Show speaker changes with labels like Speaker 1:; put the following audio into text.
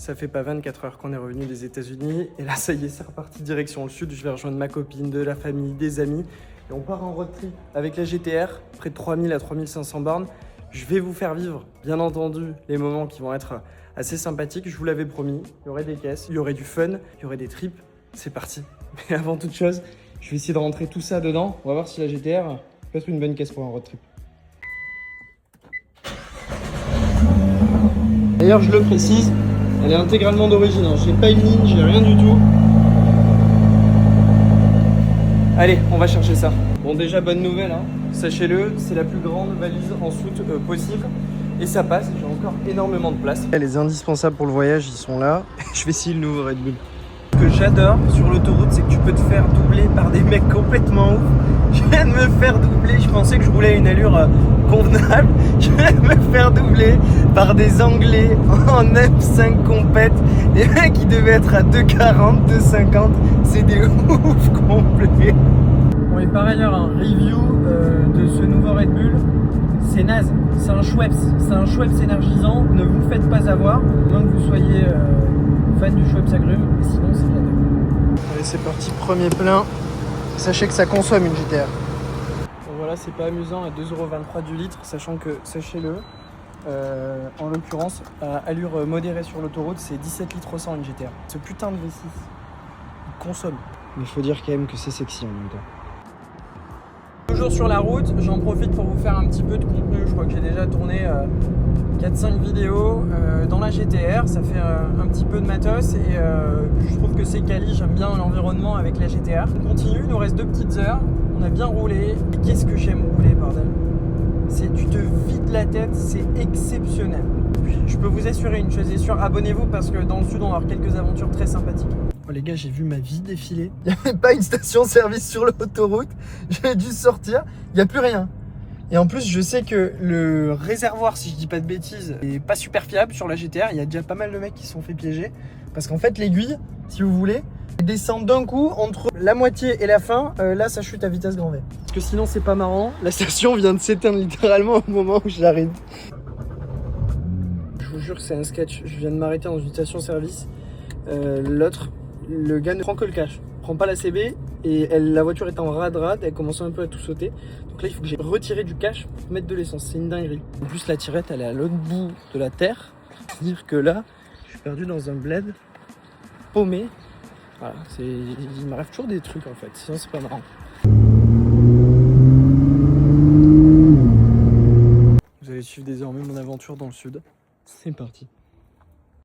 Speaker 1: Ça fait pas 24 heures qu'on est revenu des États-Unis et là ça y est, c'est reparti direction le sud. Je vais rejoindre ma copine, de la famille, des amis et on part en road trip avec la GTR, près de 3000 à 3500 bornes. Je vais vous faire vivre, bien entendu, les moments qui vont être assez sympathiques. Je vous l'avais promis, il y aurait des caisses, il y aurait du fun, il y aurait des trips. C'est parti. Mais avant toute chose, je vais essayer de rentrer tout ça dedans. On va voir si la GTR peut être une bonne caisse pour un road trip. D'ailleurs, je le précise, elle est intégralement d'origine, hein. J'ai pas une ligne, j'ai rien du tout. Allez, on va chercher ça. Bon, déjà, bonne nouvelle, hein. Sachez-le, c'est la plus grande valise en soute possible. Et ça passe, j'ai encore énormément de place. Les indispensables pour le voyage, ils sont là. Je vais essayer le nouveau Red Bull. Ce que j'adore sur l'autoroute, c'est que tu peux te faire doubler par des mecs complètement ouf. Je viens de me faire doubler, je pensais que je roulais à une allure convenable. Je viens de me faire doubler par des Anglais en F5 compète. Des mecs qui devaient être à 2,40, 2,50. C'est des ouf complets. Bon, et par ailleurs, un review de ce nouveau Red Bull. C'est naze, c'est un Schweppes énergisant. Ne vous faites pas avoir, à moins que vous soyez fan du Schweppes agrumes, et sinon c'est de la deux. Allez, c'est parti, premier plein. Sachez que ça consomme une GTR. Bon, voilà, c'est pas amusant à 2,23 € du litre, sachant que, sachez-le, en l'occurrence, à allure modérée sur l'autoroute, c'est 17 litres au 100 une GTR. Ce putain de V6, il consomme. Mais il faut dire quand même que c'est sexy en même temps. Toujours sur la route, j'en profite pour vous faire un petit peu de contenu. Je crois que j'ai déjà tourné 4-5 vidéos dans la GTR. Ça fait un petit peu de matos et je trouve que c'est quali. J'aime bien l'environnement avec la GTR. On continue, il nous reste 2 petites heures. On a bien roulé. Et qu'est-ce que j'aime rouler, bordel. Tu te vides la tête, c'est exceptionnel. Puis, je peux vous assurer une chose est sûre, abonnez-vous parce que dans le sud, on va avoir quelques aventures très sympathiques. Oh les gars, j'ai vu ma vie défiler. Il n'y avait pas une station-service sur l'autoroute. J'ai dû sortir. Il n'y a plus rien. Et en plus, je sais que le réservoir, si je dis pas de bêtises, est pas super fiable sur la GTR. Il y a déjà pas mal de mecs qui se sont fait piéger. Parce qu'en fait, l'aiguille, si vous voulez, descend d'un coup entre la moitié et la fin. Là, ça chute à vitesse grand V. Parce que sinon, c'est pas marrant. La station vient de s'éteindre littéralement au moment où j'arrive. Je vous jure que c'est un sketch. Je viens de m'arrêter dans une station-service. L'autre, le gars ne prend que le cash, prend pas la CB et la voiture est en rade, elle commence un peu à tout sauter. Donc là, il faut que j'ai retiré du cash pour mettre de l'essence. C'est une dinguerie. En plus, la tirette, elle est à l'autre bout de la terre. C'est-à-dire que là, je suis perdu dans un bled paumé. Voilà, il m'arrive toujours des trucs en fait, sinon c'est pas marrant. Vous allez suivre désormais mon aventure dans le sud. C'est parti.